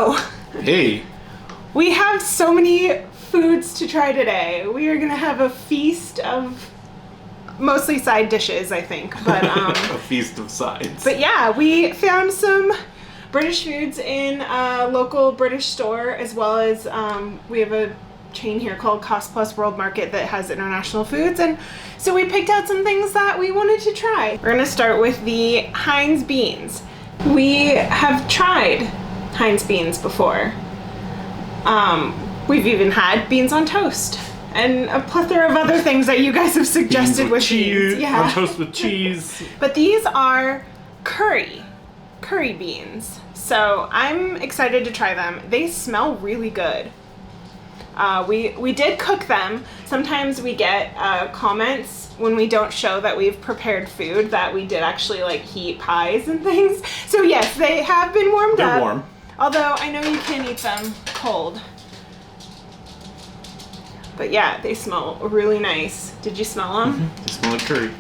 So, Hey. we have so many foods to try today. We are gonna have a feast of mostly side dishes, I think, but A feast of sides. But yeah, we found some British foods in a local British store, as well as we have a chain here called Cost Plus World Market that has international foods, and so we picked out some things that we wanted to try. We're gonna start with the Heinz beans. We have tried Heinz beans before. We've even had beans on toast and a plethora of other things that you guys have suggested with cheese, beans. Yeah. on toast with cheese. But these are curry beans. So I'm excited to try them. They smell really good. We did cook them. Sometimes we get comments when we don't show that we've prepared food that we did actually like heat pies and things. So yes, they have been warmed up. They're warm. Although I know you can eat them cold. But yeah, they smell really nice. Did you smell them? Mm-hmm. They smell like curry.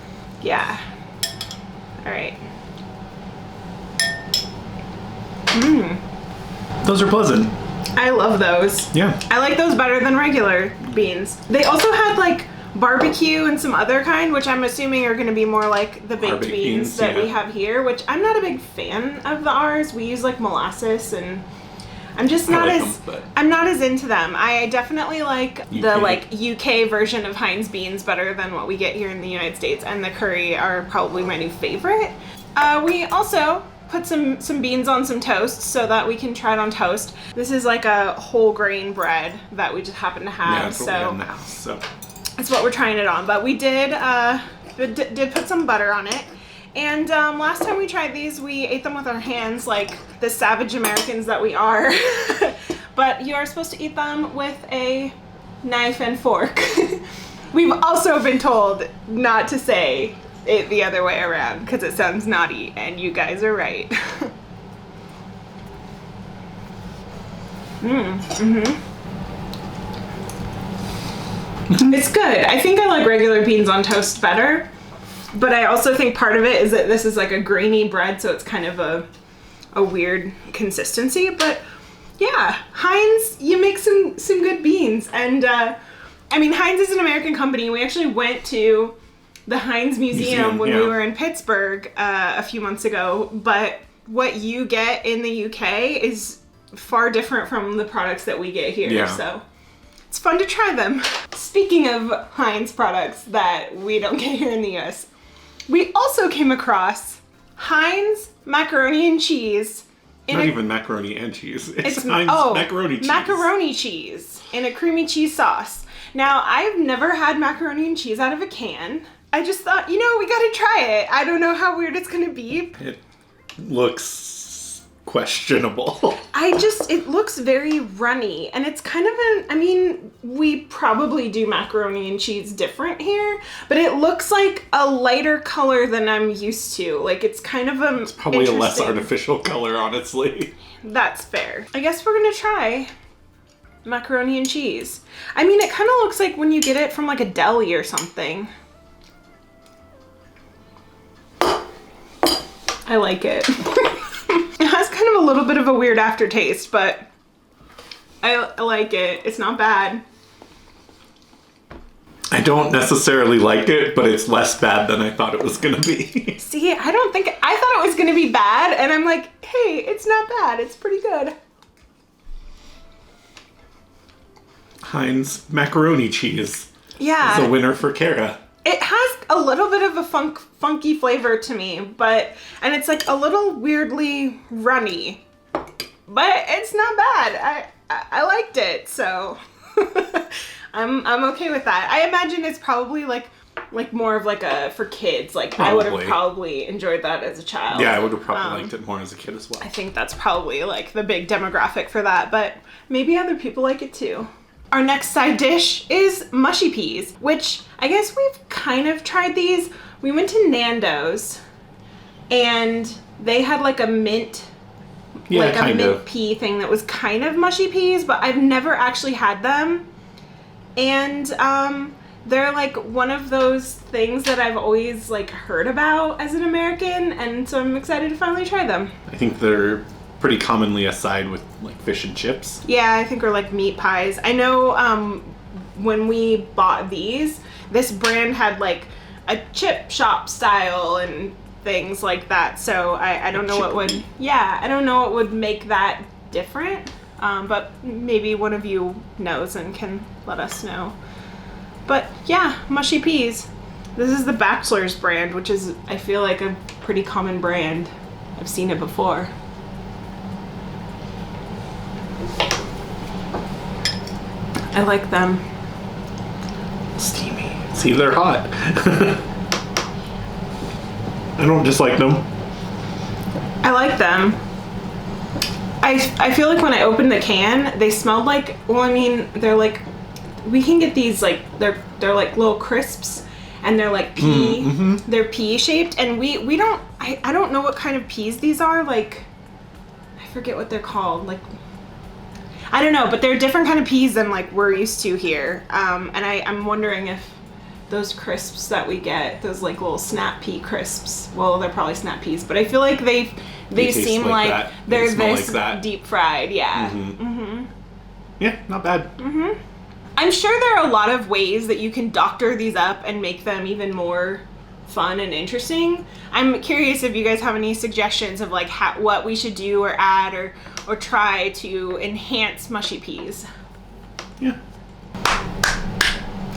Yeah. All right. Mmm. Those are pleasant. I love those. Yeah. I like those better than regular beans. They also had like barbecue and some other kind, which I'm assuming are going to be more like the baked beans that we have here, which I'm not a big fan of ours. We use like molasses, and I'm just not I'm not as into them. I definitely like the like UK version of Heinz beans better than what we get here in the United States, and the curry are probably my new favorite. We also put some beans on some toast so that we can try it on toast. This is like a whole grain bread that we just happen to have. Yeah, that's what we have in the house, so that's what we're trying it on. But we did put some butter on it. And last time we tried these, we ate them with our hands like the savage Americans that we are. But you are supposed to eat them with a knife and fork. We've also been told not to say it the other way around because it sounds naughty, and you guys are right. It's good. I think I like regular beans on toast better, but I also think part of it is that this is like a grainy bread, so it's kind of a weird consistency. But yeah, Heinz, you make some good beans. And I mean, Heinz is an American company. We actually went to the Heinz Museum when we were in Pittsburgh a few months ago, but what you get in the UK is far different from the products that we get here. So it's fun to try them. Speaking of Heinz products that we don't get here in the US, we also came across Heinz Macaroni and Cheese. Not even macaroni and cheese. It's Heinz macaroni cheese. Macaroni cheese in a creamy cheese sauce. Now, I've never had macaroni and cheese out of a can. I just thought, we gotta try it. I don't know how weird it's gonna be. It looks questionable. It looks very runny, and it's kind of we probably do macaroni and cheese different here, but it looks like a lighter color than I'm used to. Like, it's kind of It's probably a less artificial color, honestly. That's fair. I guess we're gonna try macaroni and cheese. It kind of looks like when you get it from like a deli or something. I like it. It has kind of a little bit of a weird aftertaste, but I like it. It's not bad. I don't necessarily like it, but it's less bad than I thought it was gonna be. See, I thought it was gonna be bad, and I'm like, hey, it's not bad. It's pretty good. Heinz macaroni cheese. Yeah. It's a winner for Kara. It has a little bit of a funky flavor to me, and it's like a little weirdly runny, but it's not bad. I liked it, so I'm okay with that. I imagine it's probably like more of like for kids. Like probably. I would have probably enjoyed that as a child. Yeah, I would have probably liked it more as a kid as well. I think that's probably like the big demographic for that, but maybe other people like it too. Our next side dish is Mushy Peas, which I guess we've kind of tried these. We went to Nando's and they had like a mint pea thing that was kind of mushy peas, but I've never actually had them. And they're like one of those things that I've always like heard about as an American, and so I'm excited to finally try them. I think they're pretty commonly a side with like fish and chips. Yeah, I think, or like meat pies. I know when we bought these, this brand had like a chip shop style and things like that. So I don't know what would, I don't know what would make that different. But maybe one of you knows and can let us know. But yeah, Mushy Peas. This is the Bachelor's brand, which is, I feel like, a pretty common brand. I've seen it before. I like them. Steamy. See, they're hot. I don't dislike them. I like them. I feel like when I opened the can, they smelled like, well, I mean, they're like, we can get these like, they're like little crisps, and they're like pea, they're pea shaped, and we don't, I don't know what kind of peas these are, like, I forget what they're called, like, I don't know, but they're different kind of peas than like we're used to here, and I'm wondering if those crisps that we get, those like little snap pea crisps, well, they're probably snap peas, but I feel like they seem like they're this like deep fried, yeah. Yeah, not bad. I'm sure there are a lot of ways that you can doctor these up and make them even more fun and interesting. I'm curious if you guys have any suggestions of like what we should do or add or try to enhance Mushy Peas. Yeah.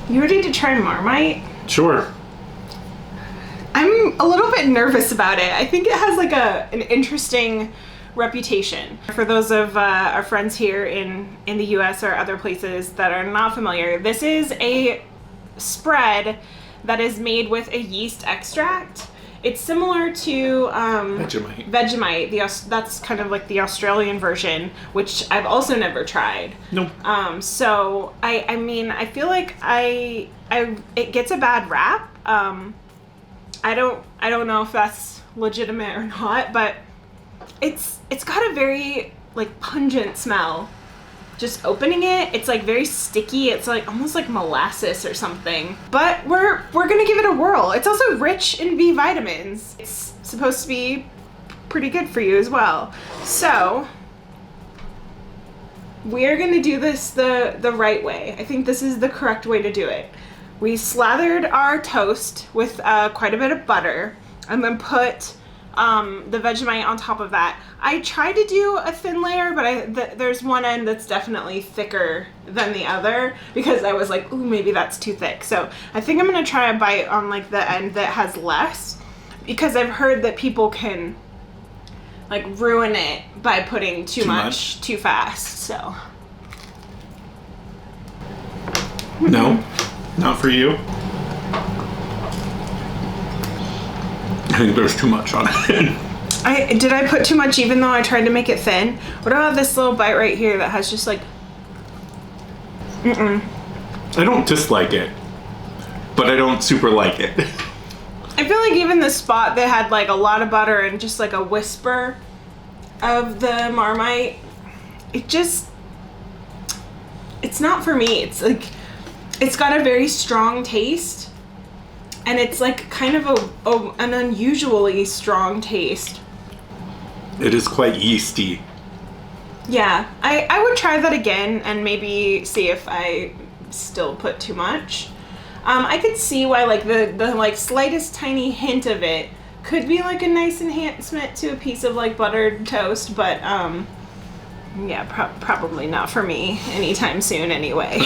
You ready to try Marmite? Sure. I'm a little bit nervous about it. I think it has like an interesting reputation. For those of our friends here in the US or other places that are not familiar, this is a spread that is made with a yeast extract. It's similar to Vegemite. That's kind of like the Australian version, which I've also never tried. Nope. So I mean, I feel like it gets a bad rap. I don't know if that's legitimate or not, but it's got a very like pungent smell. Just opening it, it's like very sticky. It's like almost like molasses or something. But we're gonna give it a whirl. It's also rich in B vitamins. It's supposed to be pretty good for you as well. So we're gonna do this the right way. I think this is the correct way to do it. We slathered our toast with quite a bit of butter and then put the Vegemite on top of that. I tried to do a thin layer, but there's one end that's definitely thicker than the other because I was like, ooh, maybe that's too thick. So I think I'm gonna try a bite on like the end that has less, because I've heard that people can like ruin it by putting too much too fast. So no, not for you. I think there's too much on it. Did I put too much even though I tried to make it thin? What about this little bite right here that has just like... I don't dislike it, but I don't super like it. I feel like even the spot that had like a lot of butter and just like a whisper of the Marmite, it's not for me. It's like, it's got a very strong taste, and it's like kind of an unusually strong taste. It is quite yeasty. Yeah, I would try that again and maybe see if I still put too much. I could see why like the like slightest tiny hint of it could be like a nice enhancement to a piece of like buttered toast, but yeah, probably not for me anytime soon anyway.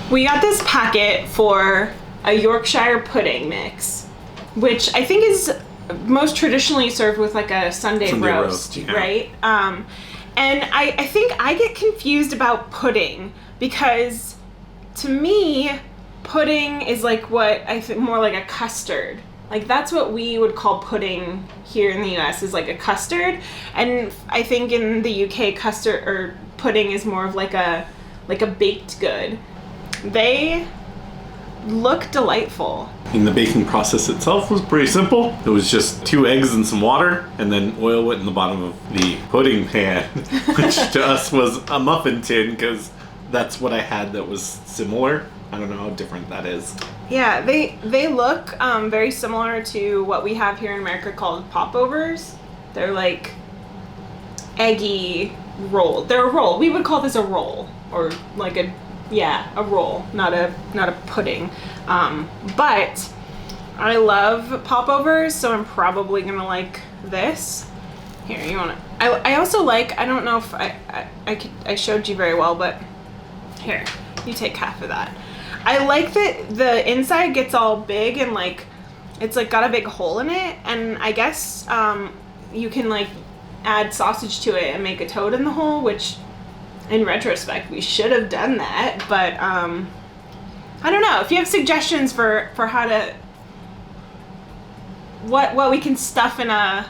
We got this packet for a Yorkshire pudding mix, which I think is most traditionally served with like a Sunday roast, yeah. Right? And I think I get confused about pudding because to me, pudding is like what I think more like a custard. Like that's what we would call pudding here in the US, is like a custard. And I think in the UK, custard or pudding is more of like a baked good. They look delightful. And the baking process itself was pretty simple. It was just 2 eggs and some water, and then oil went in the bottom of the pudding pan, which to us was a muffin tin because that's what I had that was similar. I don't know how different that is. Yeah, they look very similar to what we have here in America called Popovers. They're like eggy roll. They're a roll. We would call this a roll, or like a roll, not a pudding. But I love popovers, so I'm probably gonna like this. Here, you wanna? I also like. I don't know if I showed you very well, but here, you take half of that. I like that the inside gets all big and like it's like got a big hole in it, and I guess you can like add sausage to it and make a toad in the hole, which in retrospect we should have done that, but I don't know. If you have suggestions for how to what we can stuff in a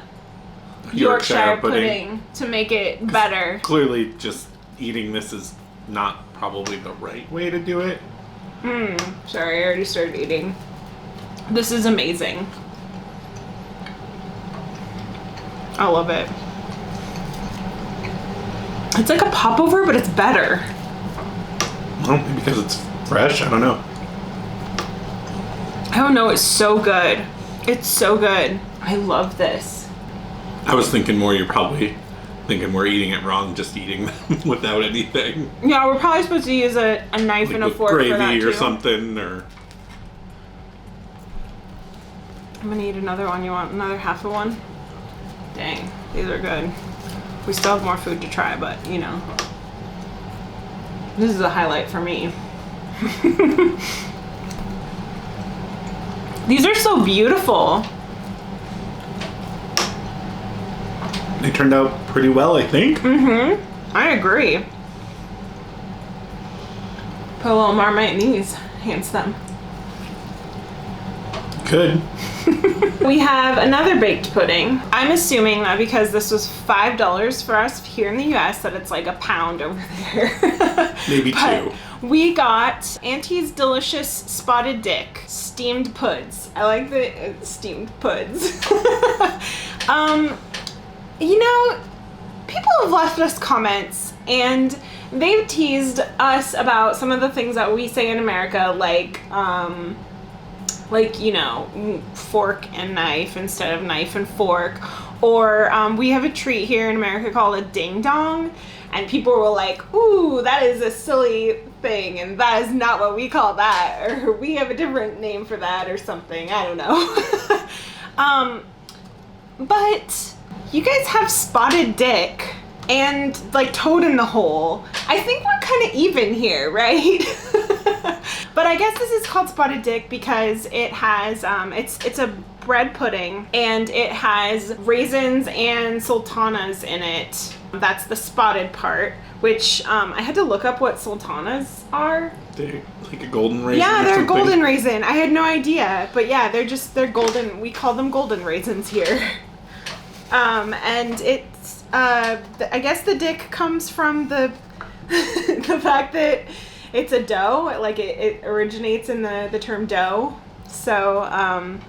Yorkshire pudding to make it better. Clearly just eating this is not probably the right way to do it. Sorry, I already started eating. This is amazing. I love it. It's like a popover, but it's better. Well, maybe because it's fresh. I don't know. I don't know. It's so good. It's so good. I love this. I was thinking more. You're probably thinking we're eating it wrong, just eating them without anything. Yeah, we're probably supposed to use a knife like and a with fork gravy for that too. or something, or. I'm gonna eat another one. You want another half of one? Dang, these are good. We still have more food to try, but you know, this is a highlight for me. These are so beautiful. They turned out pretty well, I think. I agree. Put a little Marmite in these. Enhance them. Good. We have another baked pudding. I'm assuming that because this was $5 for us here in the US that it's like a pound over there. Maybe But two. we got Auntie's Delicious Spotted Dick steamed puds. I like the steamed puds. You know, people have left us comments and they've teased us about some of the things that we say in America, like, you know, fork and knife instead of knife and fork. Or we have a treat here in America called a ding dong. And people were like, ooh, that is a silly thing. And that is not what we call that. Or we have a different name for that or something. I don't know. But you guys have spotted dick and like toad in the hole. I think we're kind of even here, right? But I guess this is called spotted dick because it has, it's a bread pudding and it has raisins and sultanas in it. That's the spotted part, which I had to look up what sultanas are. They're like a golden raisin. Yeah, or they're something. golden raisin. I had no idea, but yeah, they're golden. We call them golden raisins here. And it's, I guess the dick comes from the the fact that it's a dough, like it originates in the term dough. So,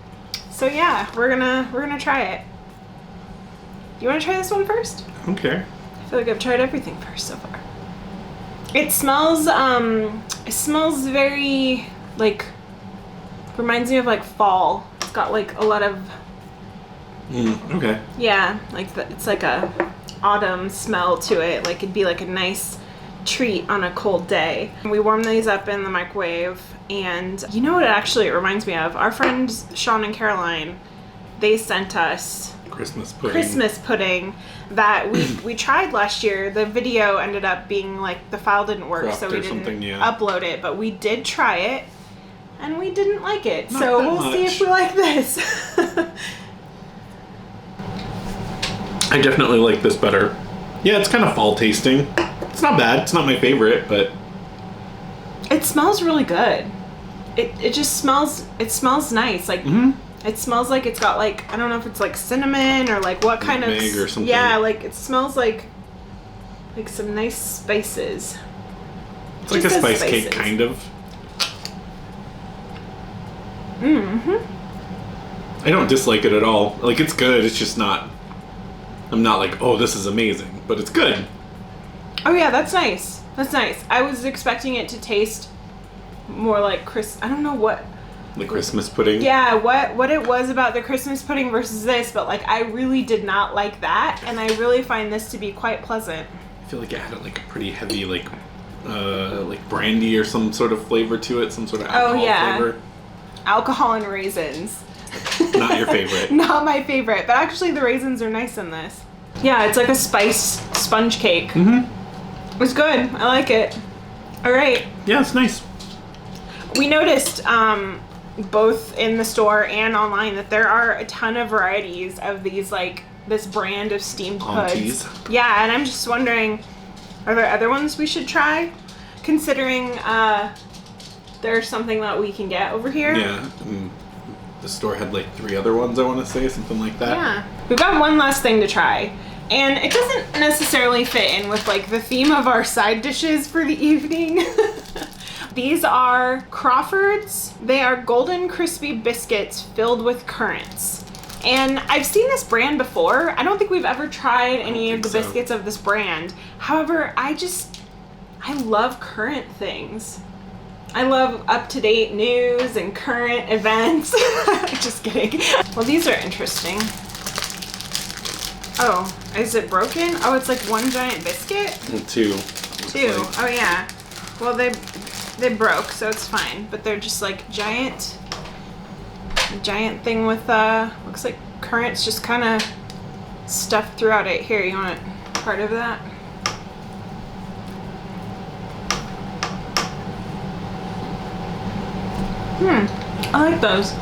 so yeah, we're gonna try it. You want to try this one first? Okay. I feel like I've tried everything first so far. It smells very, like, reminds me of like fall. It's got like a lot of, Okay. yeah, like it's like a autumn smell to it. Like it'd be like a nice treat on a cold day. We warm these up in the microwave, and you know what it reminds me of? Our friends Sean and Caroline, they sent us Christmas pudding that we tried last year. The video ended up being like the file didn't work, Cropped so we or didn't something, yeah. upload it, but we did try it and we didn't like it. Not So that we'll see much. if we like this. I definitely like this better. Yeah, it's kind of fall tasting. It's not bad. It's not my favorite, but It smells really good. It just smells nice. Like it smells like it's got like, I don't know if it's like cinnamon or like what kind of Nutmeg or something. Yeah, like it smells like some nice spices. it's like a Just spice says cake spices. kind of. I don't dislike it at all. Like, it's good. It's just not. I'm not like, oh, this is amazing, but it's good. Oh yeah, that's nice. That's nice. I was expecting it to taste more like I don't know what. The Christmas pudding. Yeah, what it was about the Christmas pudding versus this, but like I really did not like that, and I really find this to be quite pleasant. I feel like it had like a pretty heavy like brandy or some sort of flavor to it, some sort of alcohol flavor. Alcohol and raisins. Not your favorite. Not my favorite, but actually the raisins are nice in this. Yeah, it's like a spice sponge cake. Mm-hmm. It's good. I like it. All right. Yeah, it's nice. We noticed both in the store and online that there are a ton of varieties of these, like this brand of steamed puds. Yeah, and I'm just wondering, are there other ones we should try? Considering there's something that we can get over here. Yeah. The store had like 3 other ones, I want to say, something like that. Yeah. We've got one last thing to try. And it doesn't necessarily fit in with like the theme of our side dishes for the evening. These are Crawford's. They are golden crispy biscuits filled with currants. And I've seen this brand before. I don't think we've ever tried any of the biscuits of this brand. However, I love currant things. I love up-to-date news and current events. Just kidding. Well, these are interesting. Oh, is it broken? Oh, it's like one giant biscuit? Well, 2. 2. Oh, yeah. Well, they broke, so it's fine. But they're just like giant thing with, looks like currants just kind of stuffed throughout it. Here, you want part of that? I like those.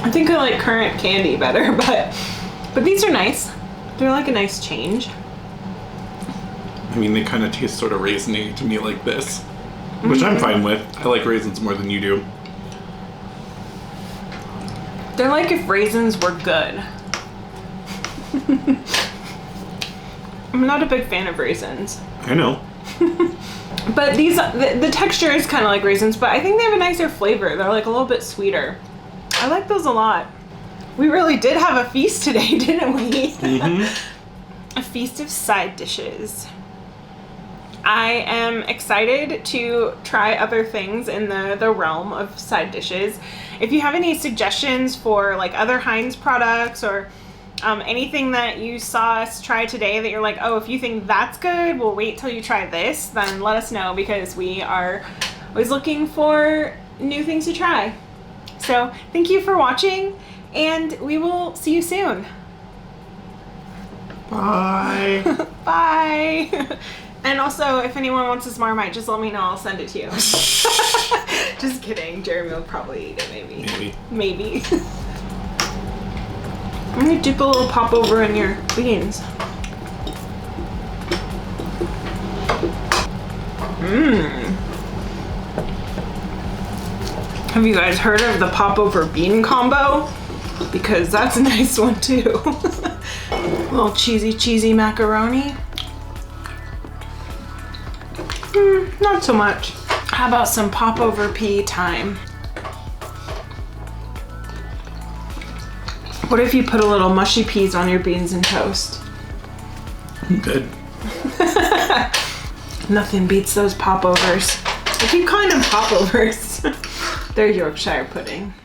I think I like currant candy better, but these are nice. They're like a nice change. I mean, they kind of taste sort of raisiny to me like this, which I'm fine with. I like raisins more than you do. They're like if raisins were good. I'm not a big fan of raisins. I know. But these, the texture is kind of like raisins, but I think they have a nicer flavor. They're like a little bit sweeter. I like those a lot. We really did have a feast today, didn't we? Mm-hmm. A feast of side dishes. I am excited to try other things in the realm of side dishes. If you have any suggestions for like other Heinz products or anything that you saw us try today that you're like, oh, if you think that's good, we'll wait till you try this, then let us know, because we are always looking for new things to try. So thank you for watching, and we will see you soon. Bye. Bye. And also, if anyone wants this Marmite, just let me know. I'll send it to you. Just kidding. Jeremy will probably eat it, maybe. I'm gonna dip a little popover in your beans. Have you guys heard of the popover bean combo? Because that's a nice one too. A little cheesy macaroni. Not so much. How about some popover pea time? What if you put a little mushy peas on your beans and toast? Good. Nothing beats those popovers. I keep calling them popovers. They're Yorkshire pudding.